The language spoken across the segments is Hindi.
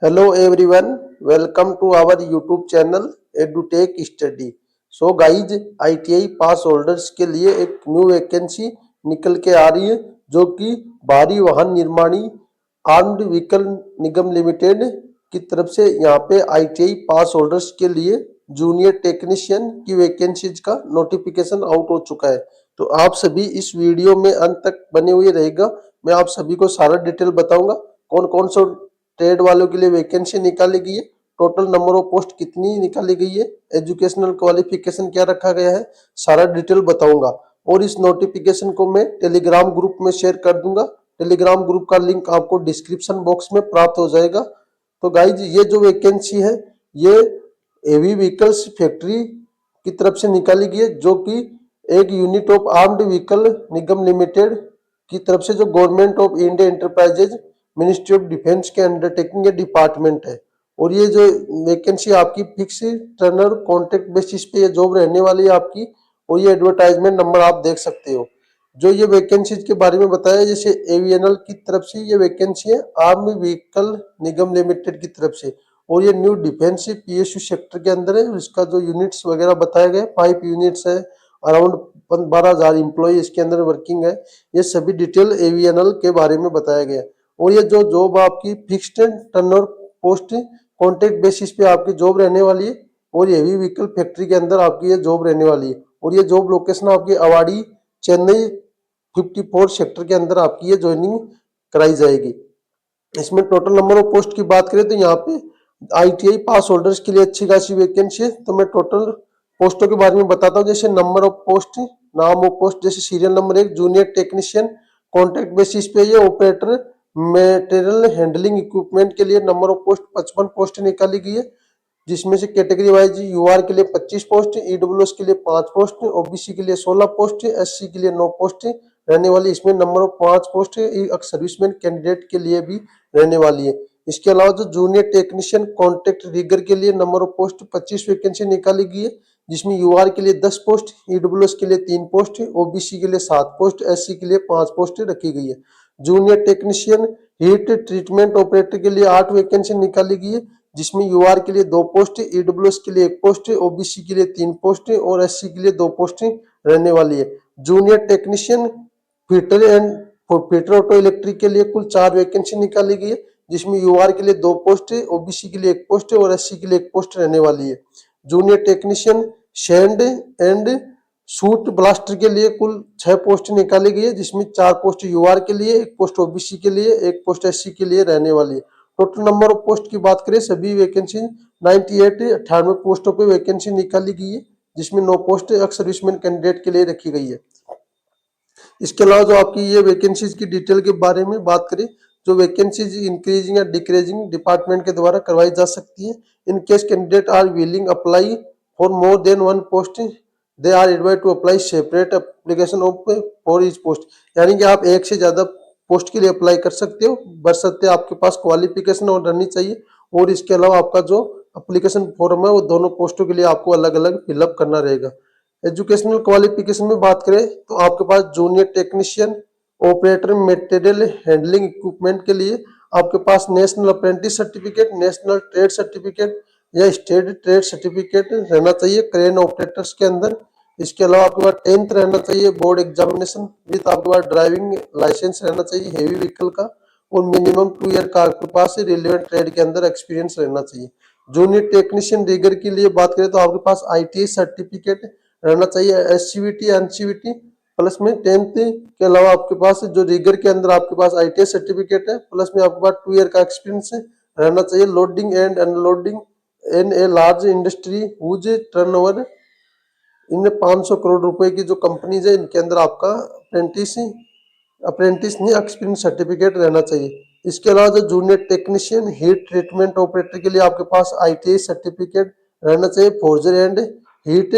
Hello everyone, welcome to our YouTube channel EduTech Study. So guys ITI pass holders के लिए एक न्यू वैकेंसी निकल के आ रही है जो कि भारी वाहन निर्माणी आर्म्ड व्हीकल निगम लिमिटेड की तरफ से यहाँ पे ITI पास होल्डर्स के लिए जूनियर टेक्नीशियन की वैकेंसीज का नोटिफिकेशन आउट हो चुका है। तो आप सभी इस वीडियो में अंत तक बने हुए रहेगा। मैं आप सभी को सारा डिटेल बताऊंगा कौन कौन सा ट्रेड वालों के लिए वैकेंसी निकाली गई है, टोटल नंबर ऑफ पोस्ट कितनी निकाली गई है, एजुकेशनल क्वालिफिकेशन क्या रखा गया है, सारा डिटेल बताऊंगा। और इस नोटिफिकेशन को मैं टेलीग्राम ग्रुप में शेयर कर दूंगा। टेलीग्राम ग्रुप का लिंक आपको डिस्क्रिप्शन बॉक्स में प्राप्त हो जाएगा। तो गाइज ये जो वैकेंसी है ये हेवी व्हीकल्स फैक्ट्री की तरफ से निकाली गई है जो कि एक unit of armed vehicle Nigam limited की तरफ से जो government of India enterprises ministry of defence के अंडरटेकिंग ये डिपार्टमेंट है। और ये जो वैकेंसी आपकी फिक्स टर्नर कॉन्ट्रैक्ट बेसिस पे ये जॉब रहने वाली है आपकी। और ये एडवर्टाइजमेंट नंबर आप देख सकते हो। जो ये वैकेंसीज के बारे में बताया जैसे एवीएनएल की तरफ से ये वैकेंसी है आर्मी व्हीकल निगम लिमिटेड की तरफ से। और ये न्यू डिफेंस पीएसयू सेक्टर के अंदर है। इसका जो यूनिट्स वगैरह बताए गए 5 यूनिट्स है, अराउंड 12,000 एम्प्लॉय इसके अंदर वर्किंग है। ये सभी डिटेल एवीएनएल के बारे में बताया गया। और ये जो जॉब आपकी fixed turnover post contract basis पे आपकी जॉब रहने वाली है। और हेवी व्हीकल फैक्ट्री के अंदर आपकी ये जॉब रहने वाली है। और ये जॉब लोकेशन आपकी अवाड़ी चेन्नई 54 सेक्टर के अंदर आपकी ये ज्वाइनिंग कराई जाएगी। इसमें टोटल नंबर ऑफ पोस्ट की बात करें तो यहाँ पे ITI पास होल्डर्स के लिए अच्छी खासी वैकेंसी है। तो मैं टोटल पोस्टों के बारे में बताता हूँ। जैसे नंबर ऑफ पोस्ट, नाम ऑफ पोस्ट, जैसे serial number 1 junior technician contract basis पे ये ऑपरेटर मटेरियल हैंडलिंग इक्विपमेंट के लिए नंबर ऑफ पोस्ट 55 पोस्ट निकाली गई है। जिसमें से कैटेगरी वाइज यूआर के लिए 25 पोस्ट, ईडब्ल्यूएस के लिए 5 पोस्ट, ओबीसी के लिए 16 पोस्ट, एससी के लिए 9 पोस्ट रहने वाली। इसमें नंबर ऑफ 5 पोस्ट एक सर्विसमैन कैंडिडेट के लिए भी रहने वाली है। इसके अलावा जो जूनियर टेक्नीशियन कॉन्ट्रैक्ट रिगर के लिए नंबर ऑफ पोस्ट 25 वैकेंसी निकाली गई है। जिसमें यूआर के लिए 10 पोस्ट, ईडब्ल्यूएस के लिए 3 पोस्ट, ओबीसी के लिए 7 पोस्ट, एससी के लिए 5 पोस्ट रखी गई है। Junior technician heat treatment operator के लिए 8 वैकेंसी निकाली गई है। जिसमें यूआर के लिए 2 पोस्ट, ईडब्ल्यूएस के लिए 1 पोस्ट, ओबीसी के लिए 3 पोस्ट और एससी के लिए 2 पोस्ट रहने वाली है। Junior technician fitter and fitter auto electric के लिए कुल 4 वैकेंसी निकाली गई है। जिसमें यूआर के लिए 2 पोस्ट, ओबीसी के लिए 1 पोस्ट और एससी के लिए 1 पोस्ट रहने वाली है। Junior technician sand and shoot blaster के लिए कुल 6 पोस्ट निकाली गई है। जिसमें 4 पोस्ट यूआर के लिए, 1 पोस्ट ओबीसी के लिए, 1 पोस्ट एससी के लिए रहने वाली है। टोटल नंबर ऑफ पोस्ट की बात करें सभी वैकेंसी 98 पोस्टों पे वैकेंसी निकाली गई है। जिसमें 9 पोस्ट एक्स सर्विसमैन कैंडिडेट के लिए रखी गई है। इसके अलावा जो आपकी ये वैकेंसीज की डिटेल के बारे में बात करें, जो वैकेंसीज इंक्रीजिंग या डिक्रीजिंग डिपार्टमेंट के द्वारा करवाई जा सकती है। In case candidate are willing apply for more than 1 post, they are advise to apply separate application of for each post. यानी कि आप एक से ज्यादा पोस्ट के लिए अप्लाई कर सकते हो, बशर्ते आपके पास क्वालिफिकेशन और रहनी चाहिए। और इसके अलावा आपका जो अप्लीकेशन फॉर्म है वो दोनों पोस्टों के लिए आपको अलग अलग फिलअप करना रहेगा। एजुकेशनल क्वालिफिकेशन में बात करें तो आपके पास junior technician operator material handling equipment के लिए आपके पास national apprentice certificate, national trade certificate या स्टेट ट्रेड सर्टिफिकेट रहना चाहिए क्रेन ऑपरेटर्स के अंदर। इसके अलावा आपके पास 10th रहना चाहिए बोर्ड एग्जामिनेशन विद आपके पास ड्राइविंग लाइसेंस रहना चाहिए हेवी व्हीकल का। और मिनिमम 2 ईयर का आपके पास रिलेवेंट ट्रेड के अंदर एक्सपीरियंस रहना चाहिए। जूनियर टेक्नीशियन रिगर के लिए बात करें तो आपके पास ITI सर्टिफिकेट रहना चाहिए, एससीवीटी एनसीवीटी प्लस में 10th के अलावा आपके पास जो रिगर के अंदर आपके पास ITI सर्टिफिकेट है प्लस में आपके पास 2 ईयर का एक्सपीरियंस रहना चाहिए। Loading and unloading in a large industry whose turnover in 500 crore रुपए की जो कंपनीज है इनके अंदर आपका अप्रेंटिस नहीं एक्सपीरियंस सर्टिफिकेट रहना चाहिए। इसके अलावा जो junior technician heat treatment operator के लिए आपके पास ITI सर्टिफिकेट रहना चाहिए फोर्जर एंड हीट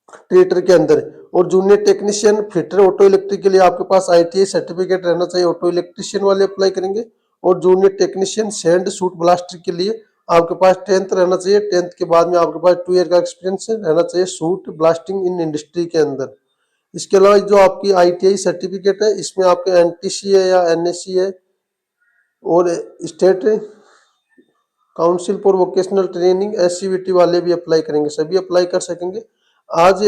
ट्रेटर के अंदर। और junior technician fitter auto electric के लिए आपके पास ITI सर्टिफिकेट रहना चाहिए, ऑटो इलेक्ट्रिशियन वाले अप्लाई करेंगे। और junior technician sand shoot blaster के लिए आपके पास 10th रहना चाहिए, 10th के बाद में आपके पास 2 ईयर का एक्सपीरियंस रहना चाहिए शूट ब्लास्टिंग इन इंडस्ट्री के अंदर। इसके अलावा जो आपकी ITI सर्टिफिकेट है इसमें आपके NTC है या NSC है और state council for vocational training SCVT वाले भी अप्लाई करेंगे, सभी अप्लाई कर सकेंगे। आज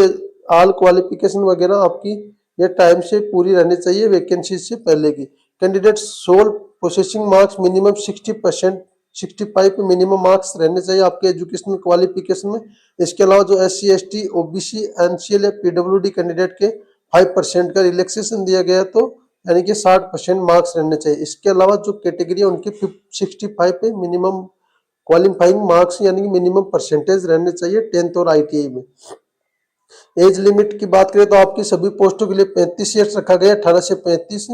ऑल क्वालिफिकेशन वगैरह आपकी ये टाइम से पूरी रहनी चाहिए वैकेंसी से पहले की। Candidate sole processing marks minimum 60%, 65 पे मिनिमम मार्क्स रहने चाहिए आपके एजुकेशनल क्वालिफिकेशन में। इसके अलावा जो SC ST OBC NCL या PWD कैंडिडेट के 5% का रिलैक्सेशन दिया गया, तो यानी कि 60% मार्क्स रहने चाहिए। इसके अलावा जो कैटेगरी है उनके 65 पे मिनिमम क्वालिफाइंग मार्क्स यानी कि मिनिमम परसेंटेज रहने चाहिए 10th और ITI में। एज लिमिट की बात करें तो आपकी सभी पोस्टों के लिए 35 ईयर्स रखा गया, 18 से 35।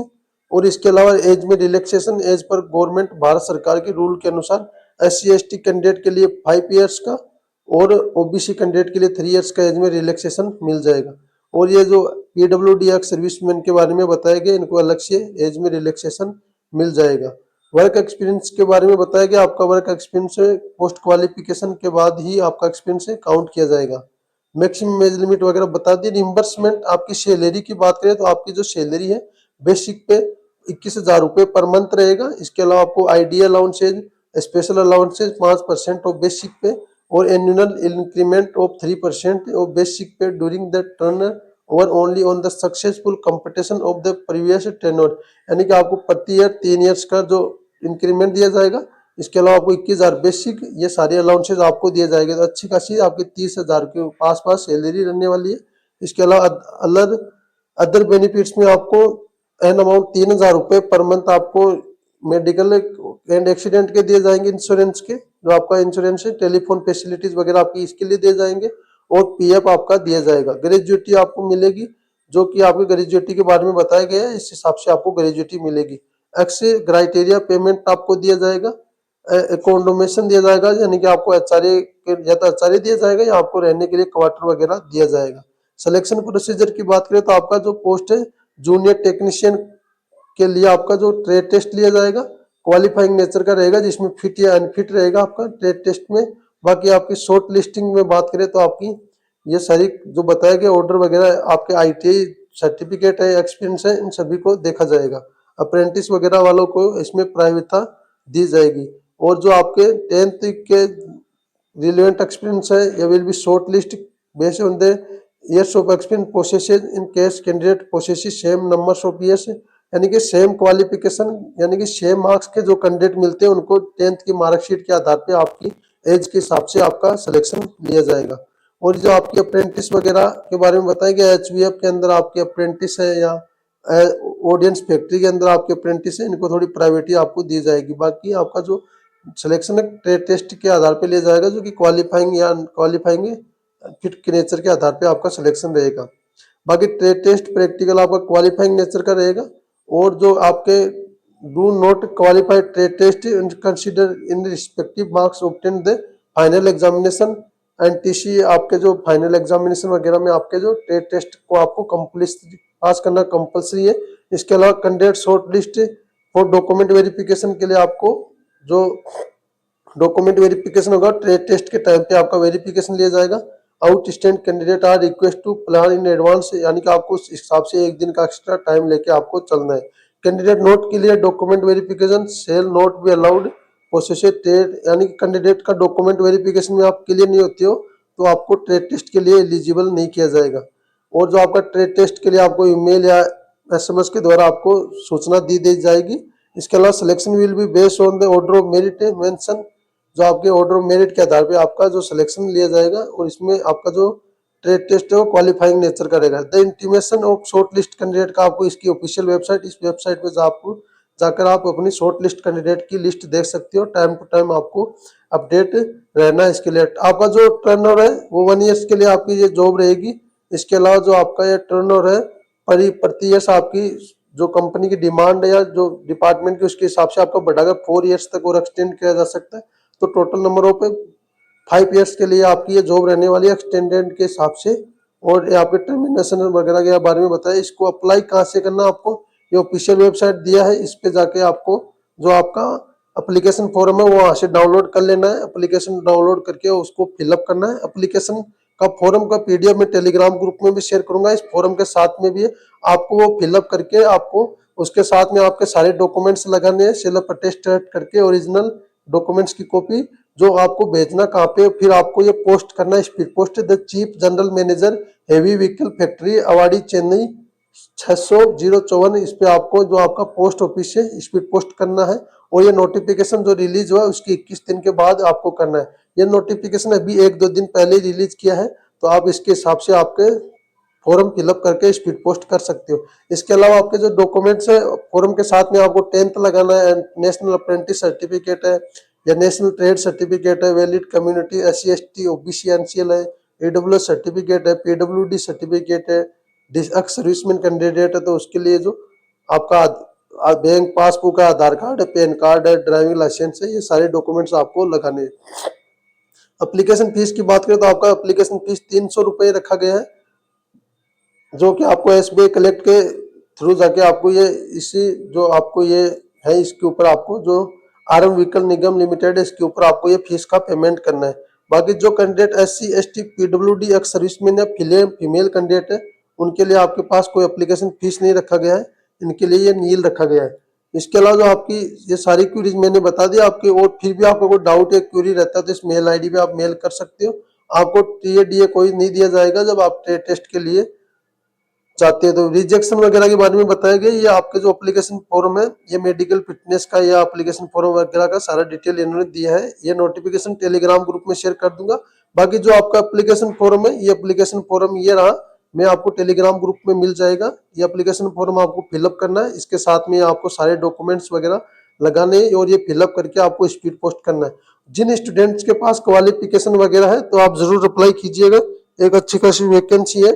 और इसके अलावा एज में रिलैक्सेशन एज पर गवर्नमेंट भारत सरकार के रूल के अनुसार SC ST कैंडिडेट के लिए 5 ईयर्स का और OBC कैंडिडेट के लिए 3 ईयर्स का एज में रिलैक्सेशन मिल जाएगा। और ये जो PWD सर्विसमैन के बारे में बताया गया, इनको अलग से एज में रिलैक्सेशन मिल जाएगा। वर्क एक्सपीरियंस के बारे में बताया गया, आपका वर्क एक्सपीरियंस पोस्ट क्वालिफिकेशन के बाद ही आपका एक्सपीरियंस काउंट किया जाएगा। मैक्सिमम एज लिमिट वगैरह बता दी। रिम्बर्समेंट आपकी सैलरी की बात करें तो आपकी जो सैलरी है बेसिक पे 21,000 रुपये पर मंथ रहेगा। इसके अलावा आपको IDA allowances, special allowances 5% of basic pay और annual increment of 3% of basic pay during the turn over only on the successful competition of the previous tenure, यानी कि आपको प्रति ईयर 3 ईयर्स का जो इंक्रीमेंट दिया जाएगा। इसके अलावा आपको 21,000 बेसिक, ये सारे अलाउंसेज आपको दिए जाएंगे। तो अच्छी खासी आपकी 30,000 के पास पास सैलरी रहने वाली है। इसके अलावा अदर बेनिफिट्स में आपको एन अमाउंट 3,000 रुपये पर मंथ आपको मेडिकल एंड एक्सीडेंट के दिए जाएंगे, इंश्योरेंस के जो आपका इंश्योरेंस है, टेलीफोन फैसिलिटीज वगैरह आपकी इसके लिए दिए जाएंगे और PF आपका दिया जाएगा। ग्रेजुएटी आपको मिलेगी, जो कि आपके ग्रेजुएटी के बारे में बताया गया है, इस हिसाब से आपको ग्रेजुएटी मिलेगी। एक्स क्राइटेरिया पेमेंट आपको दिया जाएगा, एकोमोडेशन दिया जाएगा, यानी कि आपको या तो HRA दिया जाएगा या आपको रहने के लिए क्वार्टर वगैरह दिया जाएगा। सिलेक्शन प्रोसीजर की बात करें तो आपका जो पोस्ट है जूनियर टेक्नीशियन के लिए आपका जो ट्रेड टेस्ट लिया जाएगा क्वालिफाइंग नेचर का रहेगा, जिसमें फिट या अनफिट रहेगा आपका ट्रेड टेस्ट में। बाकी आपकी शॉर्ट लिस्टिंग में बात करें तो आपकी ये सारी जो बताया गया ऑर्डर वगैरह, आपके ITI सर्टिफिकेट है, एक्सपीरियंस है, इन सभी को देखा जाएगा। अप्रेंटिस वगैरह वालों को इसमें प्राथमिकता दी जाएगी। और जो आपके 10th के रिलेवेंट एक्सपीरियंस है, ये will be short list based on the years of experience possesses in case candidate possesses same numbers of years, यानी कि सेम क्वालिफिकेशन यानी कि सेम मार्क्स के जो कैंडिडेट मिलते हैं उनको 10th की मार्कशीट के आधार पे आपकी एज के हिसाब से आपका सिलेक्शन लिया जाएगा। और जो आपकी अप्रेंटिस वगैरह के बारे में बताया गया, HVF के अंदर आपके अप्रेंटिस है या ऑडियंस फैक्ट्री के अंदर आपके अप्रेंटिस है, इनको थोड़ी प्रायोरिटी आपको दी जाएगी। बाकी आपका जो सिलेक्शन है ट्रेड टेस्ट के आधार पे लिया जाएगा, जो कि क्वालिफाइंग या अनक्वालिफाइंग फिट के नेचर के आधार पे आपका सिलेक्शन रहेगा। बाकी ट्रेड टेस्ट प्रैक्टिकल आपका क्वालिफाइंग नेचर का रहेगा। और जो आपके do not qualified trade test consider in respective marks obtain the final examination and TC, आपके जो फाइनल एग्जामिनेशन वगैरह में आपके जो ट्रेड टेस्ट को आपको कंप्लीट पास करना कंपलसरी है। इसके अलावा candidate short list for document verification के लिए आपको जो डॉक्यूमेंट वेरिफिकेशन होगा ट्रेड टेस्ट के टाइम पे आपका वेरिफिकेशन लिया जाएगा। Outstation candidate are request to plan in advance, यानी कि आपको उस हिसाब से एक दिन का एक्स्ट्रा टाइम लेके आपको चलना है। Candidate not clear document verification shall not be allowed process trade, यानी कि कैंडिडेट का डॉक्यूमेंट वेरिफिकेशन में आप क्लियर नहीं होते हो तो आपको ट्रेड टेस्ट के लिए एलिजिबल नहीं किया जाएगा। और जो आपका ट्रेड टेस्ट के लिए आपको ईमेल या SMS के द्वारा आपको सूचना दी जाएगी। इसके अलावा selection will be based on the order of merit mention, जो आपके ऑर्डर ऑफ मेरिट के आधार पे आपका जो सिलेक्शन लिया जाएगा। और इसमें आपका जो ट्रेड टेस्ट है वो क्वालिफाइंग नेचर का रहेगा। The intimation of short list candidate का आपको इसकी ऑफिशियल वेबसाइट, इस वेबसाइट पे आपको जाकर आप अपनी शॉर्ट लिस्ट कैंडिडेट की लिस्ट देख सकते हो। टाइम टू टाइम आपको अपडेट रहना है। इसके लिए आपका जो टर्नओवर है वो 1 ईयर्स के लिए आपकी ये जॉब रहेगी। इसके अलावा जो आपका ये टर्नओवर है प्रति ईयर्स आपकी जो कंपनी की डिमांड है या जो डिपार्टमेंट की उसके हिसाब से आपका बढ़ाकर 4 ईयर्स तक और एक्सटेंड किया जा सकता है। तो टोटल नंबर ऑफ 5 ईयर्स के लिए आपकी ये जॉब रहने वाली है एक्सटेंडेड के हिसाब से। और ये आपके टर्मिनेशन वगैरह के बारे में बताया। इसको अप्लाई कहाँ से करना, आपको ये ऑफिशियल वेबसाइट दिया है, इस पे जाके आपको जो आपका एप्लीकेशन फॉर्म है वो वहाँ से डाउनलोड कर लेना है। एप्लीकेशन डाउनलोड करके उसको फिलअप करना है। एप्लीकेशन का फॉर्म का PDF में टेलीग्राम ग्रुप में भी शेयर करूंगा, इस फॉर्म के साथ में भी है। आपको वो फिलअप करके आपको उसके साथ में आपके सारे डॉक्यूमेंट्स लगाने हैं, सेल्फ अटेस्टेड करके ओरिजिनल डॉक्यूमेंट्स की कॉपी जो आपको भेजना कहाँ पे, फिर आपको ये पोस्ट करना है speed post. The chief general manager heavy vehicle factory Avadi Chennai 600-054, इस पे आपको जो आपका पोस्ट ऑफिस है स्पीड पोस्ट करना है। और ये नोटिफिकेशन जो रिलीज हुआ है उसकी 21 दिन के बाद आपको करना है। ये नोटिफिकेशन अभी 1-2 दिन पहले रिलीज किया है, तो आप इसके हिसाब से आपके फॉर्म फिलअप करके स्पीड पोस्ट कर सकते हो। इसके अलावा आपके जो डॉक्यूमेंट्स है फॉर्म के साथ में आपको 10th लगाना है, नेशनल अप्रेंटिस सर्टिफिकेट है या नेशनल ट्रेड सर्टिफिकेट है, valid community SC ST OBC NCL है, AWS सर्टिफिकेट है, PWD सर्टिफिकेट है, एक्स सर्विसमैन कैंडिडेट है तो उसके लिए जो आपका बैंक पासबुक है, आधार कार्ड है, पैन कार्ड है, ड्राइविंग लाइसेंस है, ये सारे डॉक्यूमेंट्स आपको लगाने हैं। एप्लीकेशन फीस की बात करें तो आपका एप्लीकेशन फीस 300 रुपये रखा गया है, जो कि आपको SBI कलेक्ट के थ्रू जाके आपको ये इसी जो आपको ये है इसके ऊपर आपको जो आरएम व्हीकल निगम लिमिटेड है इसके ऊपर आपको ये फीस का पेमेंट करना है। बाकी जो candidate SC ST PWD ex serviceman या फीमेल कैंडिडेट है उनके लिए आपके पास कोई एप्लीकेशन फीस नहीं रखा गया है, इनके लिए ये नील रखा गया है। इसके अलावा जो आपकी ये सारी क्यूरीज मैंने बता दी आपके, और फिर भी आपको कोई डाउट या क्यूरी रहता है तो इस मेल ID पे आप मेल कर सकते हो। आपको TA DA कोई नहीं दिया जाएगा जब आप टेस्ट के लिए चाहते हैं। तो रिजेक्शन वगैरह के बारे में बताया गया, ये आपके जो एप्लीकेशन फॉर्म है ये मेडिकल फिटनेस का या एप्लीकेशन फॉर्म वगैरह का सारा डिटेल इन्होंने दिया है। ये नोटिफिकेशन टेलीग्राम ग्रुप में शेयर कर दूंगा। बाकी जो आपका एप्लीकेशन फॉर्म है ये एप्लीकेशन फॉर्म ये रहा, मैं आपको टेलीग्राम ग्रुप में मिल जाएगा। ये एप्लीकेशन फॉर्म आपको फिलअप करना है, इसके साथ में आपको सारे डॉक्यूमेंट्स वगैरह लगाने हैं और ये फिलअप करके आपको स्पीड पोस्ट करना है। जिन स्टूडेंट्स के पास क्वालिफिकेशन वगैरह है तो आप जरूर अप्लाई कीजिएगा, एक अच्छी खासी वैकेंसी है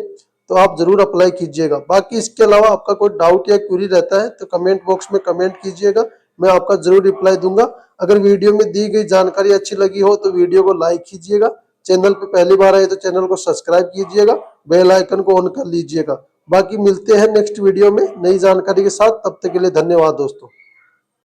तो आप जरूर अप्लाई कीजिएगा। बाकी इसके अलावा आपका कोई डाउट या क्वेरी रहता है तो कमेंट बॉक्स में कमेंट कीजिएगा, मैं आपका जरूर रिप्लाई दूंगा। अगर वीडियो में दी गई जानकारी अच्छी लगी हो तो वीडियो को लाइक कीजिएगा, चैनल पे पहली बार आए तो चैनल को सब्सक्राइब कीजिएगा, बेल आइकन को ऑन कर लीजिएगा। बाकी मिलते हैं नेक्स्ट वीडियो में नई जानकारी के साथ, तब तक के लिए धन्यवाद दोस्तों।